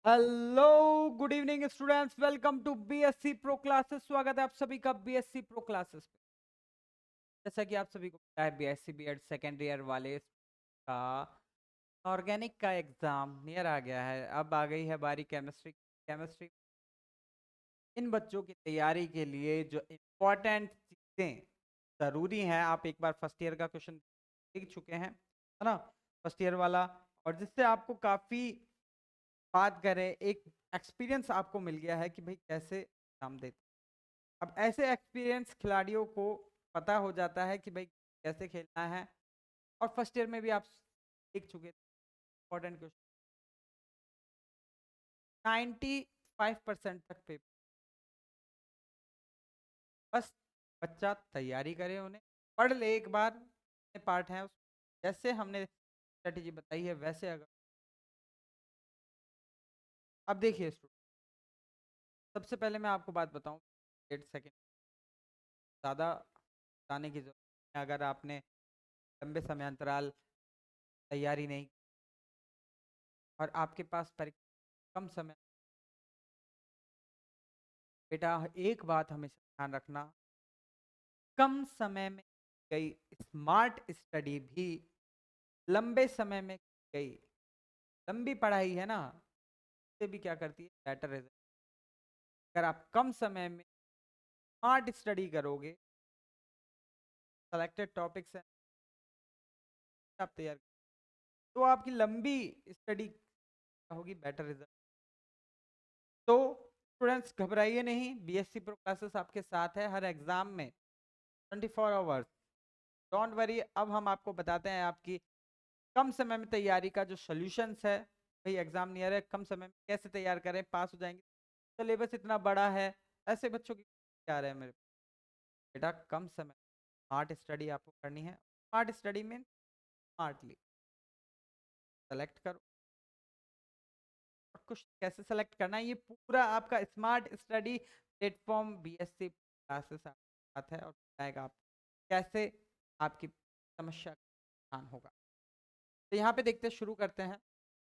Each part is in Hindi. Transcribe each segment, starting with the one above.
Hello, good evening students. Welcome to BSc pro classes. स्वागत है आप सभी का बीएससी प्रो क्लासेस पे। जैसा कि आप सभी को पता है, बीएससी बीएड सेकेंड ईयर वाले का ऑर्गेनिक का एग्जाम नियर आ गया है। अब आ गई है बारी केमिस्ट्री इन बच्चों की तैयारी के लिए जो इम्पोर्टेंट चीज़ें ज़रूरी हैं। आप एक बार फर्स्ट ईयर का क्वेश्चन देख चुके हैं, है ना, फर्स्ट ईयर वाला, और जिससे आपको काफ़ी बात करें, एक एक्सपीरियंस आपको मिल गया है कि भाई कैसे एग्जाम देते। अब ऐसे एक्सपीरियंस खिलाड़ियों को पता हो जाता है कि भाई कैसे खेलना है। और फर्स्ट ईयर में भी आप सीख चुके थे इंपॉर्टेंट क्वेश्चन। 95% तक पेपर, बस बच्चा तैयारी करे, उन्हें पढ़ ले एक बार। पार्ट है उस, जैसे हमने स्ट्रेटेजी बताई है वैसे अगर। अब देखिए स्टूडेंट, सबसे पहले मैं आपको बात बताऊं, 8 सेकेंड ज़्यादा बताने की जरूरत है। अगर आपने लंबे समय अंतराल तैयारी नहीं और आपके पास परीक्षा कम समय, बेटा एक बात हमेशा ध्यान रखना, कम समय में गई स्मार्ट स्टडी भी लंबे समय में गई लंबी पढ़ाई है ना, से भी क्या करती है, बेटर रिजल्ट। अगर आप कम समय में स्मार्ट स्टडी करोगे, सेलेक्टेड टॉपिक्स हैं, आप तैयार, तो आपकी लंबी स्टडी होगी, बेटर रिजल्ट। तो स्टूडेंट्स घबराइए नहीं, बीएससी प्रो क्लासेस आपके साथ है हर एग्जाम में 24 आवर्स। Don't worry. अब हम आपको बताते हैं आपकी कम समय में तैयारी का जो सॉल्यूशंस है। भाई एग्जाम नियर है, कम समय में कैसे तैयार करें, पास हो जाएंगे। सिलेबस इतना बड़ा है, ऐसे बच्चों की क्या रहे हैं मेरे बेटा, कम समय स्मार्ट स्टडी आपको करनी है। स्मार्ट स्टडी में स्मार्टली सेलेक्ट करो, और कुछ कैसे सेलेक्ट करना है, ये पूरा आपका smart study platform BSc classes साथ है, और बताएगा आप कैसे आपकी समस्या का समाधान होगा। तो यहाँ पे देखते हैं, शुरू करते हैं।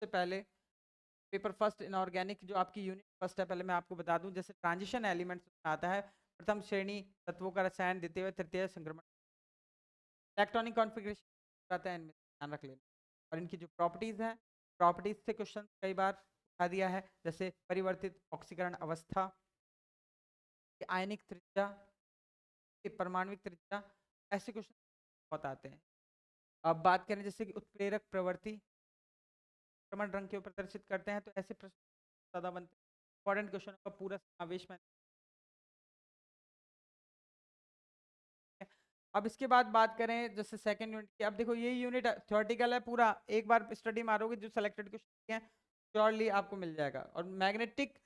सबसे पहले पेपर फर्स्ट इनऑर्गेनिक जो आपकी यूनिट फर्स्ट है, पहले मैं आपको बता दूं, जैसे ट्रांजिशन एलिमेंट्स आता है, प्रथम श्रेणी तत्वों का रसायन, द्वितीय तृतीय संक्रमण, इलेक्ट्रॉनिक कॉन्फ़िगरेशन आता है, इनमें ध्यान रख लेना। और इनकी जो प्रॉपर्टीज हैं, प्रॉपर्टीज से क्वेश्चन कई बार उठा दिया है, जैसे परिवर्तित ऑक्सीकरण अवस्था, आयनिक त्रिज्या, परमाणविक त्रिज्या, ऐसे क्वेश्चन बहुत आते हैं। अब बात करें जैसे कि उत्प्रेरक प्रवृत्ति, संक्रमण रंग क्यों प्रदर्शित करते हैं, तो ऐसे प्रश्न ज़्यादा बनते हैं। इंपॉर्टेंट क्वेश्चन का पूरा समावेश में। अब इसके बाद बात करें जैसे सेकंड यूनिट की। अब देखो ये यूनिट थ्योरेटिकल है पूरा, एक बार स्टडी मारोगे जो सिलेक्टेड क्वेश्चन हैं श्योरली आपको मिल जाएगा। और मैग्नेटिक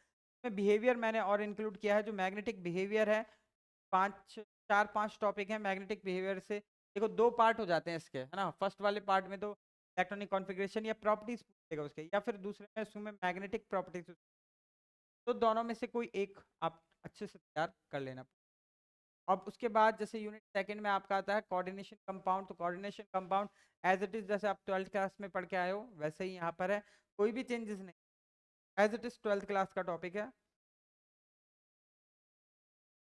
में बिहेवियर मैंने और इंक्लूड किया है, जो मैग्नेटिक बिहेवियर है, 4-5 टॉपिक है मैग्नेटिक बिहेवियर से। देखो दो पार्ट हो जाते हैं इसके, है ना। फर्स्ट वाले पार्ट में तो इलेक्ट्रॉनिक कॉन्फ़िगरेशन या प्रॉपर्टीज पूछेगा उसके, या फिर दूसरे में उसमें मैग्नेटिक प्रॉपर्टीज। तो दोनों में से कोई एक आप अच्छे से तैयार कर लेना। अब उसके बाद जैसे यूनिट सेकंड में आपका आता है कोऑर्डिनेशन कंपाउंड। तो coordination compound as it is जैसे आप 12th क्लास में पढ़ के आए हो वैसे ही यहाँ पर है, कोई भी चेंजेस नहीं, as it is 12th class का टॉपिक है,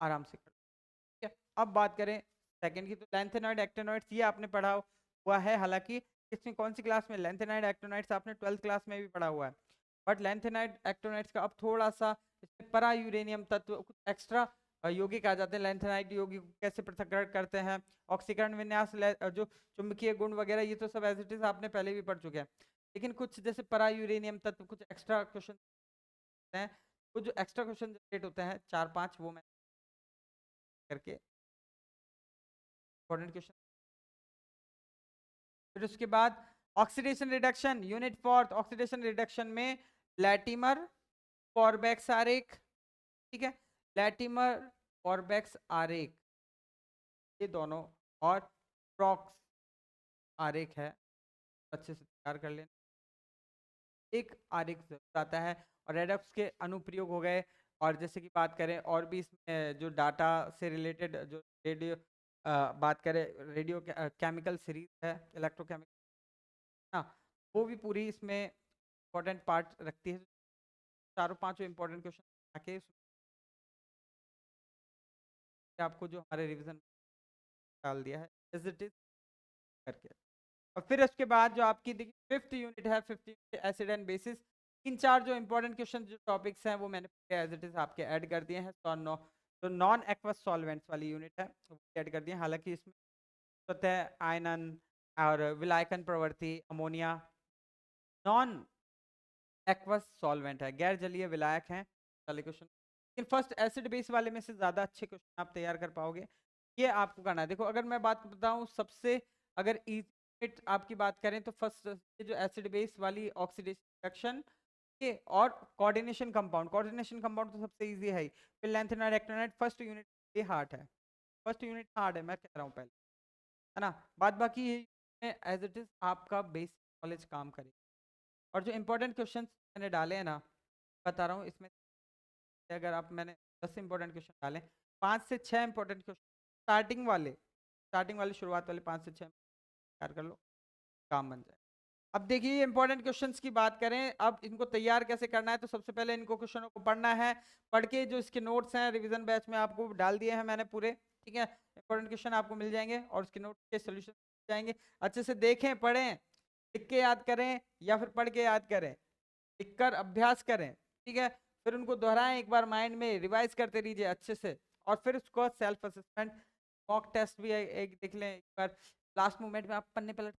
आराम से कर। ठीक है, अब बात करें सेकंड की, तो लेंथेनॉइड एक्टिनॉइड्स ये आपने पढ़ा हुआ है, हालांकि इसमें कौन सी क्लास में, लेंथेनॉइड एक्टिनॉइड्स आपने 12th क्लास में भी पढ़ा हुआ है। बट लेंथेनॉइड एक्टिनॉइड्स का अब थोड़ा सा इसमें परा यूरेनियम तत्व कुछ एक्स्ट्रा यौगिक आ जाते हैं। लेंथेनाइड यौगिक को कैसे पृथक्करण करते हैं, ऑक्सीकरण विन्यास, जो चुंबकीय गुण वगैरह, ये तो सब एज इट इज आपने पहले भी पढ़ चुके हैं। लेकिन कुछ जैसे परा यूरेनियम तत्व कुछ एक्स्ट्रा क्वेश्चन हैं, कुछ जो एक्स्ट्रा क्वेश्चन जनरेट होते हैं 4-5, वो मैं करके इंपॉर्टेंट क्वेश्चन। फिर उसके बाद oxidation reduction, unit fourth oxidation reduction में लैटिमर फॉरबैक्स आरेख, ठीक है, लैटिमर फॉरबैक्स आरेख, ये दोनों, और प्रॉक्स आरेख है, अच्छे से तैयार कर लेना। एक आरेख जरूर आता है, और रेडक्स के अनुप्रयोग हो गए। और जैसे कि बात करें और भी इसमें जो डाटा से रिलेटेड जो रेडियो बात करें, रेडियो केमिकल सीरीज है, इलेक्ट्रोकेमिकल, हाँ, वो भी पूरी इसमें इंपॉर्टेंट पार्ट रखती है। चारों पांचों इंपॉर्टेंट क्वेश्चन आके आपको जो हमारे रिवीजन डाल दिया है एज इट इज करके। और फिर उसके बाद जो आपकी देखिए फिफ्थ यूनिट है, fifth unit acid and bases. तीन चार जो इंपॉर्टेंट क्वेश्चन जो टॉपिक्स हैं वो मैंने एज इट इज आपके ऐड कर दिए हैं। तो नॉन एक्वस सॉल्वेंट्स वाली यूनिट है वो ऐड कर दिए हैं। हालांकि इसमें होता है आयनन और विलायकन प्रवृत्ति, अमोनिया नॉन एक्वस सॉल्वेंट है, गैर जलीय विलायक हैं वाले क्वेश्चन। लेकिन फर्स्ट एसिड बेस वाले में से ज्यादा अच्छे क्वेश्चन आप तैयार कर पाओगे, ये आपको करना है। देखो अगर मैं बात बताऊं सबसे, अगर इज आपकी बात करें तो फर्स्ट जो एसिड बेस वाली ऑक्सीडेशन रिएक्शन के और कोऑर्डिनेशन कंपाउंड तो सबसे इजी है ही। फिर लैंथेनॉइड एक्टिनॉइड फर्स्ट यूनिट ये हार्ड है, फर्स्ट यूनिट हार्ड है मैं कह रहा हूँ पहले, है ना। बाद बाकी ये एज इट इज आपका बेसिक नॉलेज काम करे। और जो इंपॉर्टेंट क्वेश्चन मैंने डाले हैं ना, बता रहा हूँ इसमें से अगर आप मैंने 10 इंपॉर्टेंट क्वेश्चन डाले, 5 से 6 इंपॉर्टेंट क्वेश्चन स्टार्टिंग वाले शुरुआत वाले 5 से 6 तैयार कर लो, काम बन जाए। अब देखिए इंपॉर्टेंट क्वेश्चंस की बात करें, अब इनको तैयार कैसे करना है, तो सबसे पहले इनको क्वेश्चनों को पढ़ना है। पढ़ के जो इसके नोट्स हैं रिवीजन बैच में आपको डाल दिए हैं मैंने पूरे, ठीक है। इंपॉर्टेंट क्वेश्चन आपको मिल जाएंगे और उसके नोट्स के सोल्यूशन मिल जाएंगे। अच्छे से देखें, पढ़ें, लिख के याद करें या फिर पढ़ के याद करें, लिख कर अभ्यास करें, ठीक है। फिर उनको दोहराएं, एक बार माइंड में रिवाइज करते रहिए अच्छे से। और फिर उसको सेल्फ असेसमेंट मॉक टेस्ट भी एक देख लें एक बार, लास्ट मोमेंट में आप पन्ने पलट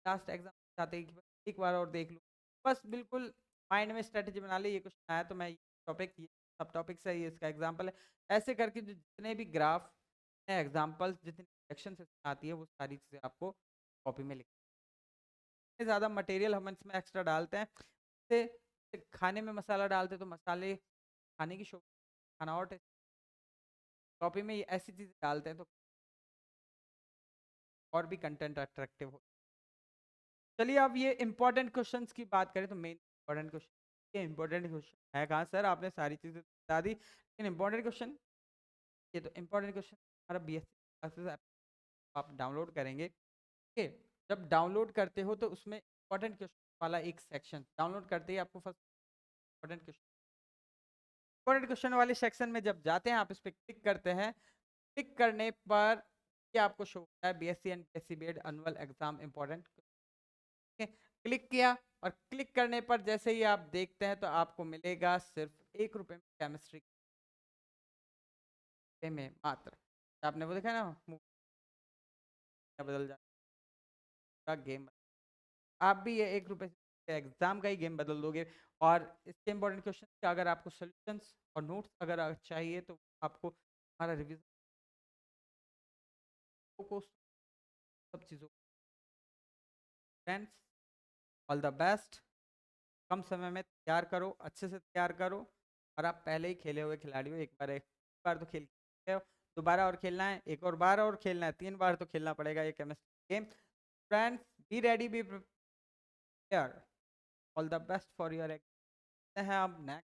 लास्ट एग्जाम जाते ही एक बार और देख लूँ, बस बिल्कुल माइंड में स्ट्रेटेजी बना ली। ये क्वेश्चन आया तो मैं टॉपिक सब टॉपिक से ही इसका एग्जाम्पल है, ऐसे करके जो जितने भी ग्राफ एग्जाम्पल्स जितनी सेक्शन से आती है वो सारी चीज़ें आपको कॉपी में लिख, ज़्यादा मटेरियल हम इसमें एक्स्ट्रा डालते हैं। से खाने में मसाला डालते तो मसाले खाने की शो खाना और कॉपी में ऐसी चीज़ें डालते हैं तो और भी कंटेंट अट्रैक्टिव हो। चलिए अब ये इंपॉर्टेंट क्वेश्चंस की बात करें तो मेन इंपॉर्टेंट क्वेश्चन, ये इंपॉर्टेंट क्वेश्चन है कहाँ सर, आपने सारी चीज़ें बता दी, लेकिन इंपॉर्टेंट क्वेश्चन ये तो इंपॉर्टेंट क्वेश्चन हमारा बीएससी क्लासेस आप डाउनलोड करेंगे, ठीक है। जब डाउनलोड करते हो तो उसमें इंपॉर्टेंट क्वेश्चन वाला एक सेक्शन डाउनलोड करते ही आपको फर्स्ट इंपॉर्टेंट क्वेश्चन वाले सेक्शन में जब जाते हैं आप इस पर क्लिक करते हैं, क्लिक करने पर ये आपको शो होता है BSc and BSc BEd annual exam important, click किया और क्लिक करने पर जैसे ही आप देखते हैं तो आपको मिलेगा सिर्फ ₹1 में केमिस्ट्री में मात्र। आपने वो देखा ना बदल जाएगा गेम, आप भी ये ₹1 से एग्जाम का ही गेम बदल दोगे। और इसके इंपॉर्टेंट क्वेश्चन का अगर आपको सोल्यूशंस और नोट्स अगर चाहिए तो आपको हमारा रिविजन को सब चीज़ों, फ्रेंड्स ऑल द बेस्ट, कम समय में तैयार करो, अच्छे से तैयार करो। और आप पहले ही खेले हुए खिलाड़ी हो, एक बार तो खेल के हो, दोबारा और खेलना है, एक और बार और खेलना है, 3 बार तो खेलना पड़ेगा ये chemistry game. Friends be ready, be prepare, all the best for your exam. हैं आप नेक्स्ट